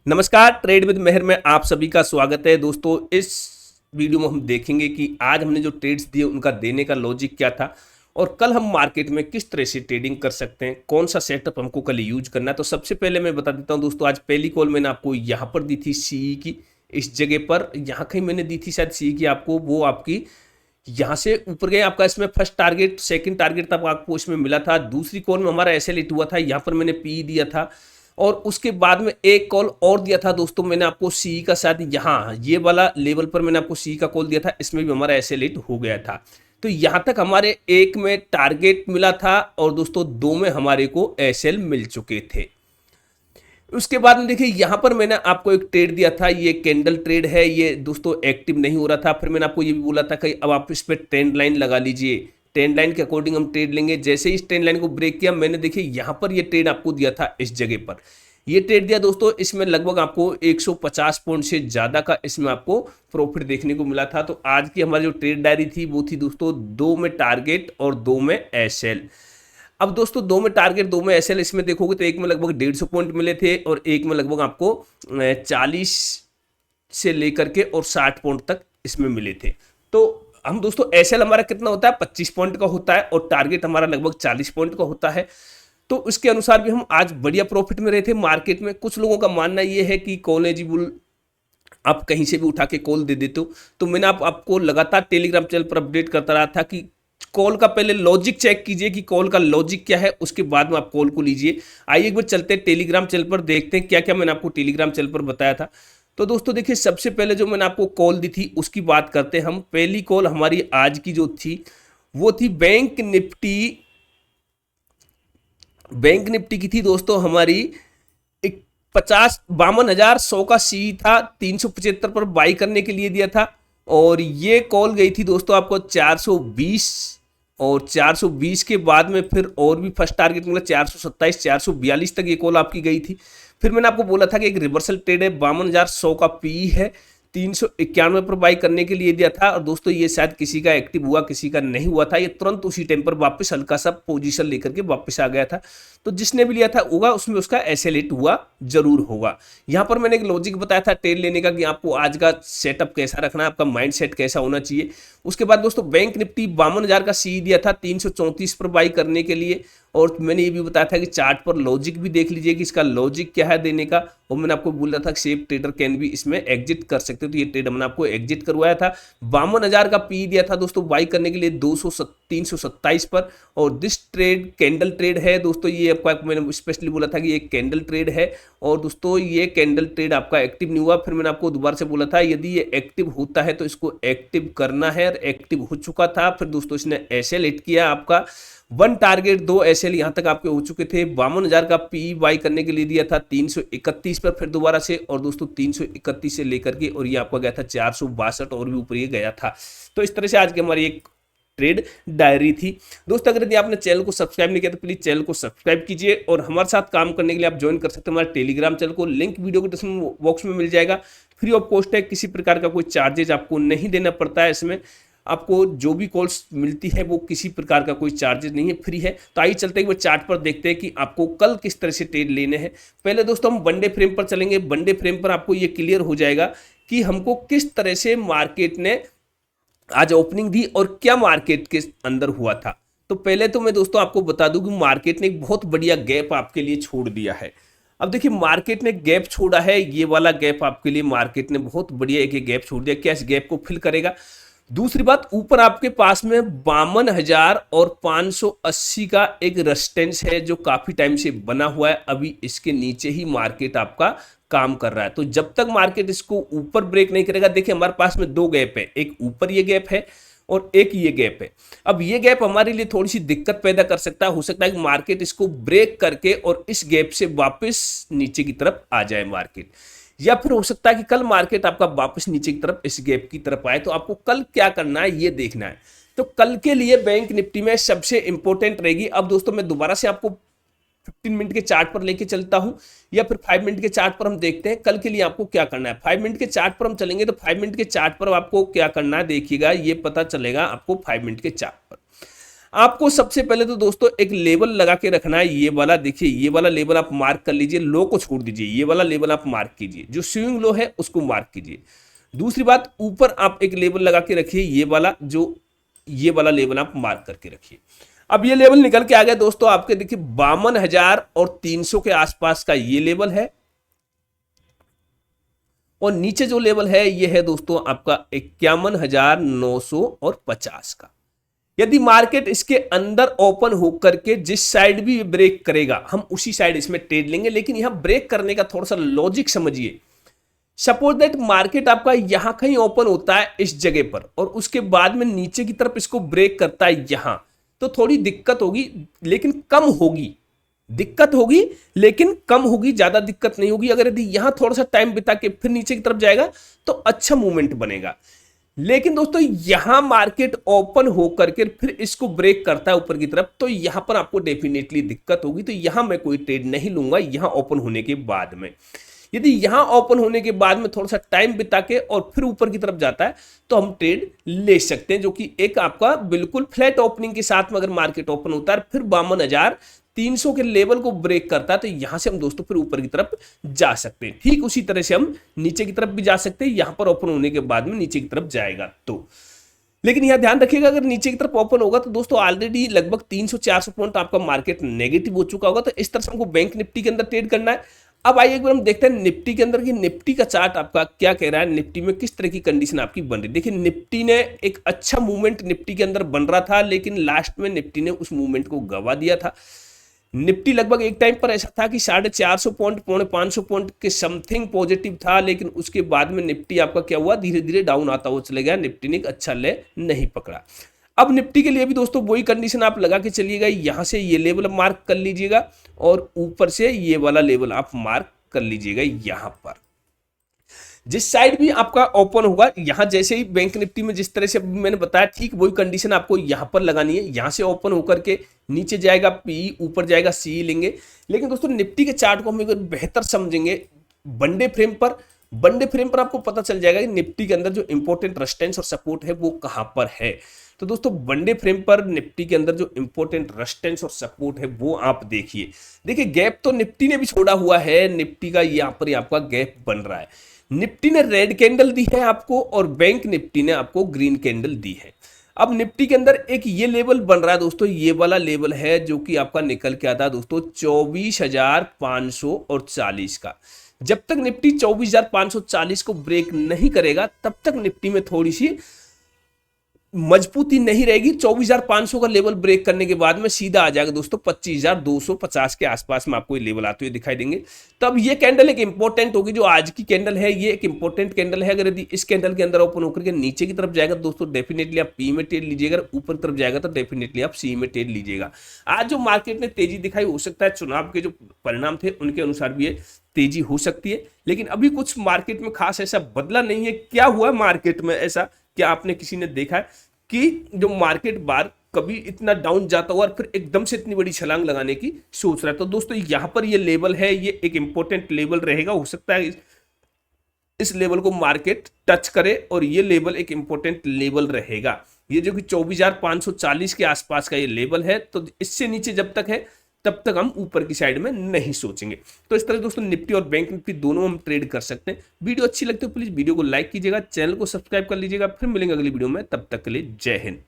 नमस्कार, trade with मेहर में आप सभी का स्वागत है। दोस्तों, इस वीडियो में हम देखेंगे कि आज हमने जो ट्रेड्स दिए उनका देने का लॉजिक क्या था और कल हम मार्केट में किस तरह से ट्रेडिंग कर सकते हैं, कौन सा सेटअप हमको कल यूज करना है। तो सबसे पहले मैं बता देता हूं दोस्तों, आज पहली कॉल मैंने आपको यहाँ पर दी थी सीई की, इस जगह पर यहाँ कहीं मैंने दी थी शायद सीई की आपको, वो आपकी यहाँ से ऊपर गए। आपका इसमें फर्स्ट टारगेट सेकंड टारगेट तक आपको इसमें मिला था। दूसरी कॉल में हमारा एसएल हिट हुआ था, यहाँ पर मैंने पी दिया था और उसके बाद में एक कॉल और दिया था दोस्तों मैंने आपको सी का, शायद यहाँ ये वाला लेवल पर मैंने आपको सी का कॉल दिया था, इसमें भी हमारा एसएल हिट हो गया था। तो यहाँ तक हमारे एक में टारगेट मिला था और दोस्तों दो में हमारे को एसएल मिल चुके थे। उसके बाद में देखिए यहाँ पर मैंने आपको एक ट्रेड दिया था, ये कैंडल ट्रेड है, ये दोस्तों एक्टिव नहीं हो रहा था। फिर मैंने आपको ये भी बोला था कि अब आप इस पर ट्रेंड लाइन लगा लीजिए, ट्रेंड लाइन के अकॉर्डिंग हम ट्रेड लेंगे। जैसे ही इस ट्रेंड लाइन को ब्रेक किया, मैंने देखिए यहाँ पर ये ट्रेड आपको दिया था, इस जगह पर ये ट्रेड दिया दोस्तों। इसमें लगभग आपको 150 पॉइंट से ज्यादा का इसमें आपको प्रॉफिट देखने को मिला था। तो आज की हमारी जो ट्रेड डायरी थी वो थी दोस्तों दो में टारगेट और दो में एसएल। अब दोस्तों दो में टारगेट दो में एसएल, इसमें देखोगे तो एक में लगभग 150 पॉइंट मिले थे और एक में लगभग आपको 40 से लेकर के और 60 पॉइंट तक इसमें मिले थे। तो हम दोस्तों एसएल हमारा कितना होता है, 25 पॉइंट का होता है और टारगेट हमारा लगभग 40 पॉइंट का होता है। तो उसके अनुसार भी हम आज बढ़िया प्रॉफिट में रहे थे मार्केट में। कुछ लोगों का मानना यह है कि कॉलेजिबल आप कहीं से भी उठा के कॉल दे देते हो, तो मैंने आपको लगातार टेलीग्राम चैनल पर अपडेट करता रहा था कि कॉल का पहले लॉजिक चेक कीजिए कि कॉल का लॉजिक क्या है, उसके बाद में आप कॉल को लीजिए। आइए एक बार चलते हैं टेलीग्राम चैनल पर, देखते हैं क्या क्या मैंने आपको टेलीग्राम चैनल पर बताया था। तो दोस्तों देखिए, सबसे पहले जो मैंने आपको कॉल दी थी उसकी बात करते हैं हम। पहली कॉल हमारी आज की जो थी वो थी बैंक निफ्टी की थी दोस्तों हमारी 52,100 का सी था, 375 पर बाई करने के लिए दिया था और ये कॉल गई थी दोस्तों आपको 420 और 420 के बाद में फिर और भी फर्स्ट टारगेट मतलब 427 442 तक ये कॉल आपकी गई थी। फिर मैंने आपको बोला था कि एक रिवर्सल ट्रेड है, 52,100 का पी है, 391 पर बाई करने के लिए दिया था और दोस्तों ये शायद किसी का एक्टिव हुआ किसी का नहीं हुआ था। ये तुरंत उसी टाइम पर वापस हल्का सा पोजीशन लेकर के वापस आ गया था। तो जिसने भी लिया था होगा उसमें उसका एसएल हिट हुआ जरूर होगा। यहाँ पर मैंने एक लॉजिक बताया था ट्रेड लेने का कि आपको आज का सेटअप कैसा रखना है, आपका माइंड सेट कैसा होना चाहिए। उसके बाद दोस्तों बैंक निफ्टी 52,000 का सी दिया था 334 पर बाई करने के लिए और मैंने ये भी बताया था कि चार्ट पर लॉजिक भी देख लीजिए कि इसका लॉजिक क्या है देने का। और मैंने आपको बोला था कि सेफ ट्रेडर कैन भी इसमें एग्जिट कर सकते हो, तो ये ट्रेड मैंने आपको एग्जिट करवाया था। 52,000 का पी दिया था दोस्तों बाई करने के लिए 327 पर और दिस ट्रेड कैंडल ट्रेड है दोस्तों। ये आपका मैंने स्पेशली बोला था कि ये कैंडल ट्रेड है और दोस्तों ये कैंडल ट्रेड आपका एक्टिव नहीं हुआ। फिर मैंने आपको दोबारा से बोला था यदि ये एक्टिव होता है तो इसको एक्टिव करना है, एक्टिव हो चुका था। फिर दोस्तों इसने एसएल हिट किया, आपका वन टारगेट दो एसएल यहां तक आपके हो चुके थे। 52,000 का पी बाई करने के लिए दिया था 331 पर फिर दोबारा से और दोस्तों 331 से लेकर के और ये आपका गया था 462 और भी ऊपर ये गया था। तो इस तरह से आज की हमारी एक ट्रेड डायरी थी दोस्तों। अगर यदि आपने चैनल को सब्सक्राइब नहीं किया तो प्लीज चैनल को सब्सक्राइब कीजिए और हमारे साथ काम करने के लिए आप ज्वाइन कर सकते हैं हमारे टेलीग्राम चैनल को, लिंक वीडियो के डिस्क्रिप्शन बॉक्स में मिल जाएगा। फ्री ऑफ कॉस्ट है, किसी प्रकार का कोई चार्जेज आपको नहीं देना पड़ता है। इसमें आपको जो भी कॉल्स मिलती है वो किसी प्रकार का कोई चार्जेस नहीं है, फ्री है। तो आइए चलते हैं चार्ट पर देखते हैं कि आपको कल किस तरह से ट्रेड लेने हैं। पहले दोस्तों हम वनडे फ्रेम पर चलेंगे। वनडे फ्रेम पर आपको ये क्लियर हो जाएगा कि हमको किस तरह से मार्केट ने आज ओपनिंग दी और क्या मार्केट के अंदर हुआ था। तो पहले तो मैं दोस्तों आपको बता दूं कि मार्केट ने एक बहुत बढ़िया गैप आपके लिए छोड़ दिया है। अब देखिए मार्केट ने गैप छोड़ा है, ये वाला गैप आपके लिए मार्केट ने बहुत बढ़िया एक गैप छोड़ दिया। क्या इस गैप को फिल करेगा? दूसरी बात, ऊपर आपके पास में 52,000 और 580 का एक रेजिस्टेंस है जो काफी टाइम से बना हुआ है। अभी इसके नीचे ही मार्केट आपका काम कर रहा है। तो जब तक मार्केट इसको ऊपर ब्रेक नहीं करेगा, देखिए हमारे पास में दो गैप है, एक ऊपर ये गैप है और एक ये गैप है। अब ये गैप हमारे लिए थोड़ी सी दिक्कत पैदा कर सकता है। हो सकता है कि मार्केट इसको ब्रेक करके और इस गैप से वापस नीचे की तरफ आ जाए मार्केट, या फिर हो सकता है कि कल मार्केट आपका वापस नीचे की तरफ इस गैप की तरफ आए। तो आपको कल क्या करना है ये देखना है। तो कल के लिए बैंक निफ्टी में सबसे इंपॉर्टेंट रहेगी। अब दोस्तों मैं दोबारा से आपको 15 मिनट के चार्ट पर लेके चलता हूं या फिर 5 मिनट के चार्ट पर हम देखते हैं कल के लिए आपको क्या करना है। 5 मिनट के चार्ट पर हम चलेंगे तो 5 मिनट के चार्ट पर आपको क्या करना है देखिएगा, ये पता चलेगा आपको 5 मिनट के चार्ट पर। आपको सबसे पहले तो दोस्तों एक लेवल लगा के रखना है, ये वाला देखिए, ये वाला लेवल आप मार्क कर लीजिए, लो को छोड़ दीजिए, ये वाला लेवल आप मार्क कीजिए, जो स्विंग लो है उसको मार्क कीजिए। दूसरी बात, ऊपर आप एक लेवल लगा के रखिए, ये वाला जो ये वाला लेवल आप मार्क करके रखिए। अब ये लेवल निकल के आ गया दोस्तों आपके, देखिए 52,300 के आसपास का ये लेवल है, और नीचे जो लेवल है ये है दोस्तों आपका 51,950 का। यदि मार्केट इसके अंदर ओपन होकर के जिस साइड भी ब्रेक करेगा, हम उसी साइड इसमें ट्रेड लेंगे। लेकिन यहां ब्रेक करने का थोड़ा सा लॉजिक समझिए। सपोज दैट मार्केट आपका यहां कहीं ओपन होता है इस जगह पर, और उसके बाद में नीचे की तरफ इसको ब्रेक करता है यहां, तो थोड़ी दिक्कत होगी, लेकिन कम होगी। दिक्कत होगी लेकिन कम होगी, ज्यादा दिक्कत नहीं होगी। अगर यदि यहां थोड़ा सा टाइम बिता के फिर नीचे की तरफ जाएगा तो अच्छा मूवमेंट बनेगा। लेकिन दोस्तों यहां मार्केट ओपन होकर के फिर इसको ब्रेक करता है ऊपर की तरफ, तो यहां पर आपको डेफिनेटली दिक्कत होगी। तो यहां मैं कोई ट्रेड नहीं लूंगा, यहां ओपन होने के बाद में। यदि यहां ओपन होने के बाद में थोड़ा सा टाइम बिता के और फिर ऊपर की तरफ जाता है तो हम ट्रेड ले सकते हैं, जो कि एक आपका बिल्कुल फ्लैट ओपनिंग के साथ में अगर मार्केट ओपन होता है फिर 52,300 के लेवल को ब्रेक करता है, तो यहां से हम दोस्तों फिर ऊपर की तरफ जा सकते हैं। ठीक उसी तरह से हम नीचे की तरफ भी जा सकते हैं, यहां पर ओपन होने के बाद में नीचे की तरफ जाएगा तो। लेकिन यहां ध्यान रखिएगा, अगर नीचे की तरफ ओपन होगा तो दोस्तों ऑलरेडी लगभग 300-400 पॉइंट आपका मार्केट नेगेटिव हो चुका होगा। तो इस तरह से हमको बैंक निफ्टी के अंदर ट्रेड करना है। अब आइए एक बार हम देखते हैं निफ्टी के अंदर कि निफ्टी का चार्ट आपका क्या कह रहा है, निफ्टी में किस तरह की कंडीशन आपकी बन रही है। देखिए निफ्टी ने एक अच्छा मूवमेंट निफ्टी के अंदर बन रहा था, लेकिन लास्ट में निफ्टी ने उस मूवमेंट को गवा दिया था। निफ्टी लगभग एक टाइम पर ऐसा था कि 450 पॉइंट 550 पॉइंट के समथिंग पॉजिटिव था, लेकिन उसके बाद में निफ्टी आपका क्या हुआ, धीरे धीरे डाउन आता हुआ चले गया। निफ्टी ने एक अच्छा ले नहीं पकड़ा। अब निफ्टी के लिए भी दोस्तों वही कंडीशन आप लगा के चलिएगा, यहां से ये लेवल मार्क कर लीजिएगा और ऊपर से ये वाला लेवल आप मार्क कर लीजिएगा। यहां पर जिस साइड भी आपका ओपन होगा, यहां जैसे ही बैंक निफ्टी में जिस तरह से मैंने बताया, ठीक वही कंडीशन आपको यहां पर लगानी है। यहां से ओपन होकर के नीचे जाएगा पी, ऊपर जाएगा सी लेंगे। लेकिन दोस्तों निफ्टी के चार्ट को हम एक बेहतर समझेंगे वनडे फ्रेम पर। वनडे फ्रेम पर आपको पता चल जाएगा कि निफ्टी के अंदर जो इंपॉर्टेंट रेजिस्टेंस और सपोर्ट है वो कहां पर है। तो दोस्तों वनडे फ्रेम पर निफ्टी के अंदर जो इंपॉर्टेंट रेजिस्टेंस और सपोर्ट है वो आप देखिए। देखिए गैप तो निफ्टी ने भी छोड़ा हुआ है, निफ्टी का यहां पर आपका गैप बन रहा है। निफ्टी ने रेड कैंडल दी है आपको और बैंक निफ्टी ने आपको ग्रीन कैंडल दी है। अब निफ्टी के अंदर एक ये लेवल बन रहा है दोस्तों, ये वाला लेवल है जो कि आपका निकल के आता है दोस्तों 24,540 का। जब तक निफ्टी 24,540 को ब्रेक नहीं करेगा तब तक निफ्टी में थोड़ी सी मजबूती नहीं रहेगी। 24,500 का लेवल ब्रेक करने के बाद में सीधा आ जाएगा दोस्तों 25,250 के आसपास में आपको ये लेवल आते हुए दिखाई देंगे। तब ये कैंडल एक इंपॉर्टेंट होगी, जो आज की कैंडल है ये एक इंपॉर्टेंट कैंडल है। अगर यदि इस कैंडल के अंदर ओपन होकर के नीचे की तरफ जाएगा दोस्तों डेफिनेटली आप पी में ट्रेड लीजिएगा, ऊपर की तरफ जाएगा तो डेफिनेटली आप सी में ट्रेड लीजिएगा। आज जो मार्केट ने तेजी दिखाई, हो सकता है चुनाव के जो परिणाम थे उनके अनुसार भी ये तेजी हो सकती है, लेकिन अभी कुछ मार्केट में खास ऐसा बदला नहीं है। क्या हुआ मार्केट में ऐसा, क्या आपने किसी ने देखा है कि जो मार्केट बार कभी इतना डाउन जाता हुआ और फिर एकदम से इतनी बड़ी छलांग लगाने की सोच रहा है? तो दोस्तों यहां पर ये लेवल है, ये एक इंपॉर्टेंट लेवल रहेगा। हो सकता है इस लेवल को मार्केट टच करे और ये लेवल एक इंपॉर्टेंट लेवल रहेगा। ये जो कि 24,540 के आसपास का ये लेवल है, तो इससे नीचे जब तक है तब तक हम ऊपर की साइड में नहीं सोचेंगे। तो इस तरह दोस्तों निफ्टी और बैंक निफ्टी दोनों हम ट्रेड कर सकते हैं। वीडियो अच्छी लगती है प्लीज वीडियो को लाइक कीजिएगा, चैनल को सब्सक्राइब कर लीजिएगा। फिर मिलेंगे अगली वीडियो में, तब तक के लिए जय हिंद।